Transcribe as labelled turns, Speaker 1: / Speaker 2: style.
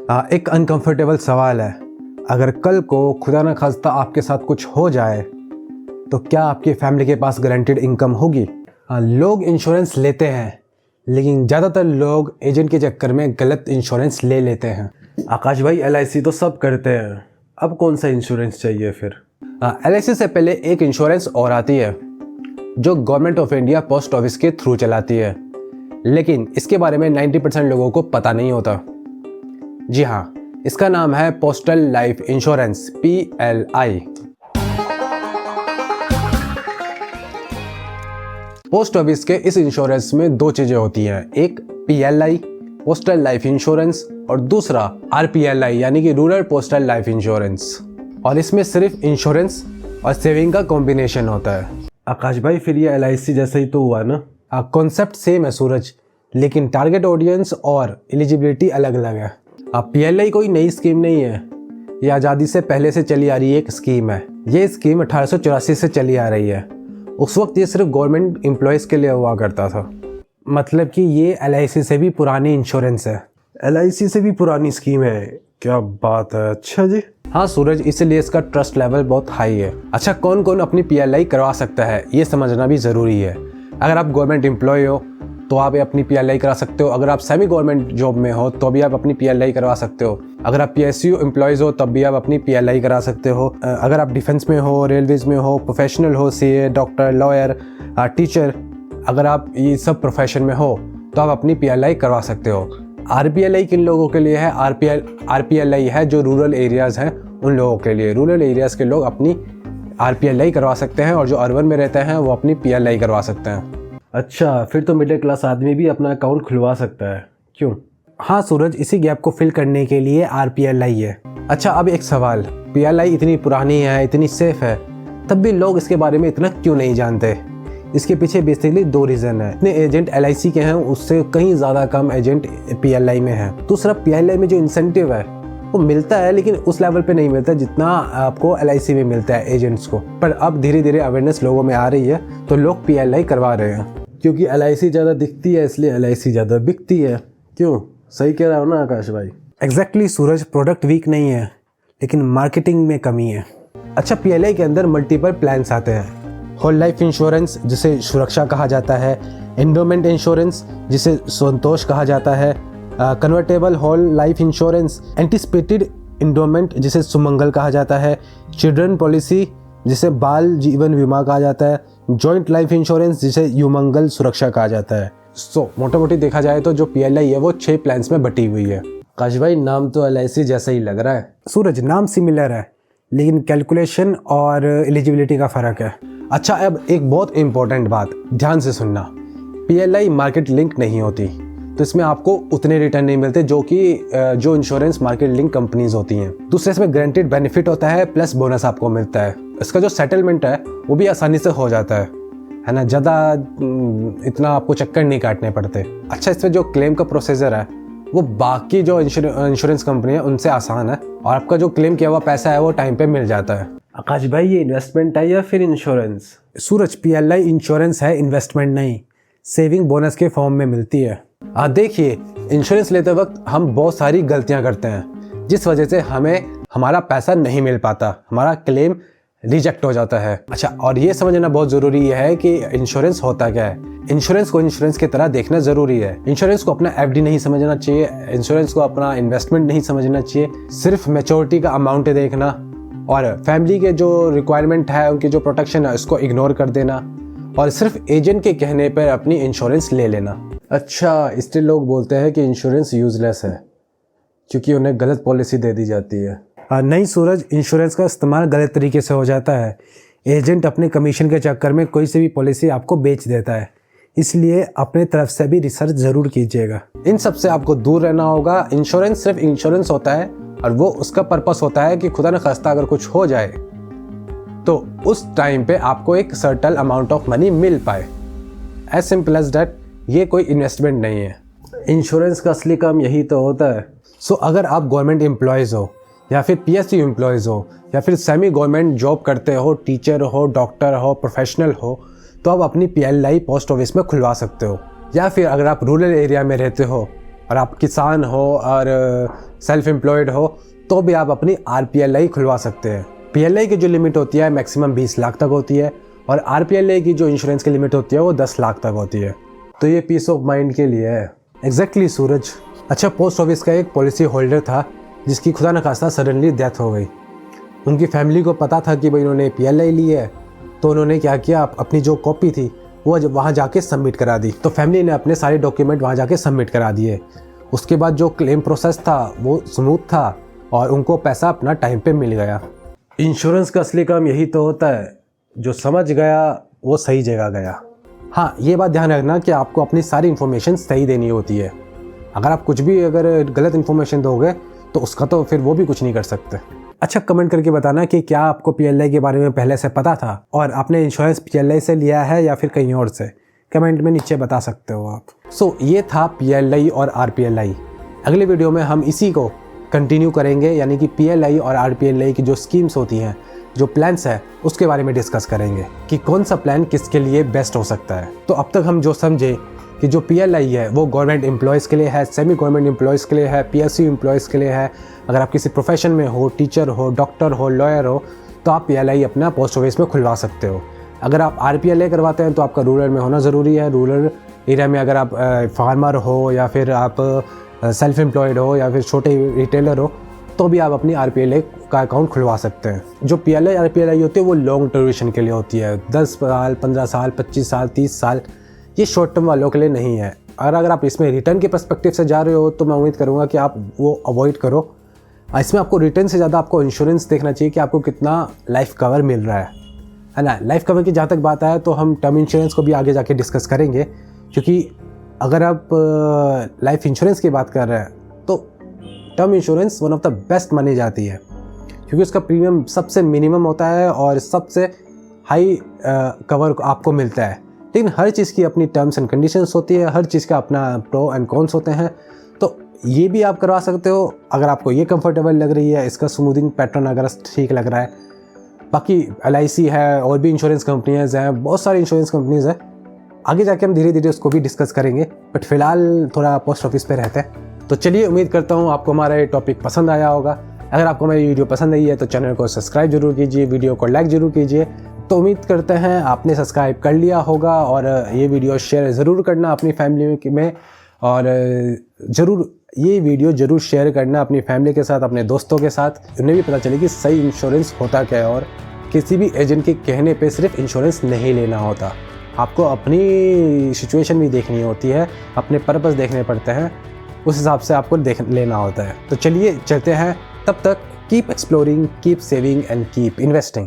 Speaker 1: एक अनकंफर्टेबल सवाल है, अगर कल को खुदा न खास्ता आपके साथ कुछ हो जाए तो क्या आपकी फैमिली के पास गारंटीड इनकम होगी? लोग इंश्योरेंस लेते हैं, लेकिन ज़्यादातर लोग एजेंट के चक्कर में गलत इंश्योरेंस ले लेते हैं।
Speaker 2: आकाश भाई, LIC तो सब करते हैं, अब कौन सा इंश्योरेंस चाहिए फिर?
Speaker 1: LIC से पहले एक इंश्योरेंस और आती है जो government of India post office के थ्रू चलाती है, लेकिन इसके बारे में 90% लोगों को पता नहीं होता। जी हाँ, इसका नाम है postal life insurance, PLI। Post office के इस इंश्योरेंस में दो चीज़ें होती हैं, एक PLI पोस्टल लाइफ इंश्योरेंस और दूसरा RPLI यानी कि रूरल पोस्टल लाइफ इंश्योरेंस। और इसमें सिर्फ इंश्योरेंस और सेविंग का कॉम्बिनेशन होता है।
Speaker 2: आकाश भाई, फिर ये LIC जैसा ही तो हुआ ना?
Speaker 1: कॉन्सेप्ट सेम है सूरज, लेकिन टारगेट ऑडियंस और एलिजिबिलिटी अलग अलग है। PLI कोई नई स्कीम नहीं है, ये आज़ादी से पहले से चली आ रही एक स्कीम है। ये स्कीम 1884 से चली आ रही है। उस वक्त ये सिर्फ गवर्नमेंट एम्प्लॉयज़ के लिए हुआ करता था, मतलब कि ये LIC से भी पुरानी इंश्योरेंस है।
Speaker 2: LIC से भी पुरानी स्कीम है? क्या बात है। अच्छा जी।
Speaker 1: हाँ सूरज, इसलिए इसका ट्रस्ट लेवल बहुत हाई है। अच्छा, कौन कौन अपनी PLI करवा सकता है ये समझना भी ज़रूरी है। अगर आप गवर्नमेंट एम्प्लॉय हो तो आप अपनी PLI करा सकते हो। अगर आप सेमी गवर्नमेंट जॉब में हो तो भी आप अपनी PLI करवा सकते हो। अगर आप PSU एम्प्लॉयज़ हो तब भी आप अपनी PLI करा सकते हो। अगर आप डिफेंस में हो, रेलवेज़ में हो, प्रोफेशनल हो, CA, डॉक्टर, लॉयर, टीचर, अगर आप ये सब प्रोफेशन में हो तो आप अपनी PLI करवा सकते हो। RPLI किन लोगों के लिए है? RPLI है जो रूरल एरियाज़ हैं उन लोगों के लिए। रूरल एरियाज़ के लोग अपनी RPLI करवा सकते हैं और जो अर्बन में रहते हैं वो अपनी PLI करवा सकते हैं।
Speaker 2: अच्छा, फिर तो मिडिल क्लास आदमी भी अपना अकाउंट खुलवा सकता है, क्यों?
Speaker 1: हाँ सूरज, इसी गैप को फिल करने के लिए RPLI है। अच्छा, अब एक सवाल, PLI इतनी पुरानी है, इतनी सेफ है, तब भी लोग इसके बारे में इतना क्यों नहीं जानते? इसके पीछे बेसिकली दो रीज़न है। इतने एजेंट LIC के हैं, उससे कहीं ज़्यादा कम एजेंट PLI में है। दूसरा, PLI में जो इंसेंटिव है वो मिलता है, लेकिन उस लेवल पे नहीं मिलता जितना आपको LIC में मिलता है एजेंट्स को। पर अब धीरे धीरे अवेयरनेस लोगों में आ रही है तो लोग PLI करवा रहे हैं।
Speaker 2: क्योंकि LIC ज़्यादा दिखती है इसलिए LIC ज़्यादा बिकती है। क्यों? सही कह रहा हो ना आकाश भाई?
Speaker 1: एग्जैक्टली सूरज, प्रोडक्ट वीक नहीं है, लेकिन मार्केटिंग में कमी है। अच्छा, PLI के अंदर मल्टीपल प्लान्स आते हैं। होल लाइफ इंश्योरेंस जिसे सुरक्षा कहा जाता है, एंडोमेंट इंश्योरेंस जिसे संतोष कहा जाता है, convertible whole life insurance, anticipated endowment जिसे सुमंगल कहा जाता है, चिल्ड्रन पॉलिसी जिसे बाल जीवन बीमा कहा जाता है, जॉइंट लाइफ इंश्योरेंस जिसे युमंगल सुरक्षा कहा जाता है। मोटा मोटी देखा जाए तो जो PLI है वो 6 प्लान्स में बटी हुई है।
Speaker 2: आकाश भाई, नाम तो LIC जैसा ही लग रहा है।
Speaker 1: सूरज, नाम सिमिलर है, लेकिन कैलकुलेशन और एलिजिबिलिटी का फ़र्क है। अच्छा, अब एक बहुत इंपॉर्टेंट बात ध्यान से सुनना, PLI मार्केट लिंक नहीं होती, तो इसमें आपको उतने रिटर्न नहीं मिलते जो इंश्योरेंस मार्केट लिंक कंपनीज होती हैं। दूसरे, इसमें गारंटीड बेनिफिट होता है प्लस बोनस आपको मिलता है। इसका जो सेटलमेंट है वो भी आसानी से हो जाता है ना, ज़्यादा इतना आपको चक्कर नहीं काटने पड़ते। अच्छा, इसमें जो क्लेम का प्रोसीजर है वो बाकी जो इंश्योरेंस कंपनी है उनसे आसान है, और आपका जो क्लेम किया हुआ पैसा है वो टाइम पे मिल जाता है।
Speaker 2: आकाश भाई, ये इन्वेस्टमेंट है या फिर इंश्योरेंस?
Speaker 1: सूरज, PLI इंश्योरेंस है, इन्वेस्टमेंट नहीं। सेविंग बोनस के फॉर्म में मिलती है। देखिए, इंश्योरेंस लेते वक्त हम बहुत सारी गलतियां करते हैं जिस वजह से हमें हमारा पैसा नहीं मिल पाता, हमारा क्लेम रिजेक्ट हो जाता है। अच्छा, और ये समझना बहुत ज़रूरी है कि इंश्योरेंस होता क्या है। इंश्योरेंस को इंश्योरेंस की तरह देखना ज़रूरी है। इंश्योरेंस को अपना FD नहीं समझना चाहिए, इंश्योरेंस को अपना इन्वेस्टमेंट नहीं समझना चाहिए। सिर्फ मैच्योरिटी का अमाउंट देखना और फैमिली के जो रिक्वायरमेंट है, उनकी जो प्रोटेक्शन है, उसको इग्नोर कर देना और सिर्फ एजेंट के कहने पर अपनी इंश्योरेंस ले लेना।
Speaker 2: अच्छा, इसलिए लोग बोलते हैं कि इंश्योरेंस यूजलेस है क्योंकि उन्हें गलत पॉलिसी दे दी जाती है।
Speaker 1: नहीं सूरज, इंश्योरेंस का इस्तेमाल गलत तरीके से हो जाता है। एजेंट अपने कमीशन के चक्कर में कोई सी भी पॉलिसी आपको बेच देता है, इसलिए अपने तरफ से भी रिसर्च ज़रूर कीजिएगा। इन सब से आपको दूर रहना होगा। इंश्योरेंस सिर्फ इंश्योरेंस होता है और वो उसका पर्पस होता है कि खुदा न खास्ता अगर कुछ हो जाए तो उस टाइम पे आपको एक सर्टेन अमाउंट ऑफ मनी मिल पाए। As simple as that. ये कोई इन्वेस्टमेंट नहीं है।
Speaker 2: इंश्योरेंस का असली काम यही तो होता है।
Speaker 1: अगर आप गवर्नमेंट एम्प्लॉयज़ हो या फिर PSU एम्प्लॉयज़ हो या फिर सेमी गवर्नमेंट जॉब करते हो, टीचर हो, डॉक्टर हो, प्रोफेशनल हो, तो आप अपनी PLI पोस्ट ऑफिस में खुलवा सकते हो। या फिर अगर आप रूरल एरिया में रहते हो और आप किसान हो और सेल्फ एम्प्लॉयड हो तो भी आप अपनी RPLI खुलवा सकते हैं। PLI की जो लिमिट होती है मैक्सिमम 20 लाख तक होती है और RPLI की जो इंश्योरेंस की लिमिट होती है वो 10 लाख तक होती है। तो ये पीस ऑफ माइंड के लिए है। एग्जैक्टली सूरज। अच्छा, पोस्ट ऑफिस का एक पॉलिसी होल्डर था जिसकी खुदा न खास्ता सडनली डेथ हो गई। उनकी फैमिली को पता था कि भाई इन्होंने PLI ली है, तो उन्होंने क्या किया, अपनी जो कॉपी थी वो वहाँ जाके सबमिट करा दी। तो फैमिली ने अपने सारे डॉक्यूमेंट वहाँ जाके सबमिट करा दिए। उसके बाद जो क्लेम प्रोसेस था वो स्मूथ था और उनको पैसा अपना टाइम पे मिल गया। इंश्योरेंस का असली काम यही तो होता है, जो समझ गया वो सही जगह गया। हाँ, ये बात ध्यान रखना कि आपको अपनी सारी इन्फॉर्मेशन सही देनी होती है। अगर आप कुछ भी अगर गलत इन्फॉर्मेशन दोगे तो उसका तो फिर वो भी कुछ नहीं कर सकते। अच्छा, कमेंट करके बताना कि क्या आपको PLI के बारे में पहले से पता था और आपने इंश्योरेंस PLI से लिया है या फिर कहीं और से। कमेंट में नीचे बता सकते हो आप। ये था PLI और RPLI। अगले वीडियो में हम इसी को कंटिन्यू करेंगे, यानी कि PLI और RPLI की जो स्कीम्स होती हैं, जो प्लान्स है, उसके बारे में डिस्कस करेंगे कि कौन सा प्लान किसके लिए बेस्ट हो सकता है। तो अब तक हम जो समझे कि जो PLI है वो गवर्नमेंट एम्प्लॉयज़ के लिए है, सेमी गवर्नमेंट एम्प्लॉयज़ के लिए है, PSU एम्प्लॉयज़ के लिए है। अगर आप किसी प्रोफेशन में हो, टीचर हो, डॉक्टर हो, लॉयर हो, तो आप PLI अपना पोस्ट ऑफिस में खुलवा सकते हो। अगर आप RPLI करवाते हैं तो आपका रूरल में होना ज़रूरी है। रूरल एरिया में अगर आप फार्मर हो या फिर आप सेल्फ एम्प्लॉयड हो या फिर छोटे रिटेलर हो तो भी आप अपनी RPLI का अकाउंट खुलवा सकते हैं। जो PLI RPLI होती है वो लॉन्ग ड्यूरेशन के लिए होती है, 10 साल, 15 साल, 25 साल, 30 साल। ये शॉर्ट टर्म वालों के लिए नहीं है। और अगर आप इसमें रिटर्न के पर्सपेक्टिव से जा रहे हो तो मैं उम्मीद करूँगा कि आप वो अवॉइड करो। इसमें आपको रिटर्न से ज़्यादा आपको इंश्योरेंस देखना चाहिए कि आपको कितना लाइफ कवर मिल रहा है ना। लाइफ कवर की जहाँ तक बात आए तो हम टर्म इंश्योरेंस को भी आगे जाके डिस्कस करेंगे, क्योंकि अगर आप लाइफ इंश्योरेंस की बात कर रहे हैं तो term insurance one of the best मानी जाती है, क्योंकि उसका प्रीमियम सबसे मिनिमम होता है और सबसे हाई कवर आपको मिलता है। लेकिन हर चीज़ की अपनी टर्म्स एंड कंडीशंस होती है, हर चीज़ का अपना प्रो एंड कॉन्स होते हैं। तो ये भी आप करवा सकते हो अगर आपको ये कंफर्टेबल लग रही है, इसका स्मूथिंग पैटर्न अगर ठीक लग रहा है। बाकी LIC है और भी इंश्योरेंस कंपनीज हैं, बहुत सारी इंश्योरेंस कंपनीज हैं। आगे जाके हम धीरे धीरे उसको भी डिस्कस करेंगे, बट फिलहाल थोड़ा पोस्ट ऑफिस पे रहते हैं। तो चलिए, उम्मीद करता हूँ आपको हमारा ये टॉपिक पसंद आया होगा। अगर आपको मेरी वीडियो पसंद आई है तो चैनल को सब्सक्राइब जरूर कीजिए, वीडियो को लाइक जरूर कीजिए। तो उम्मीद करते हैं आपने सब्सक्राइब कर लिया होगा और ये वीडियो शेयर ज़रूर करना अपनी फैमिली में, और ज़रूर ये वीडियो ज़रूर शेयर करना अपनी फैमिली के साथ, अपने दोस्तों के साथ। उन्हें भी पता चले कि सही इंश्योरेंस होता क्या है और किसी भी एजेंट के कहने पे सिर्फ इंश्योरेंस नहीं लेना होता। आपको अपनी सिचुएशन भी देखनी होती है, अपने पर्पस देखने पड़ते हैं, उस हिसाब से आपको लेना होता है। तो चलिए चलते हैं, तब तक keep exploring, keep saving and keep investing.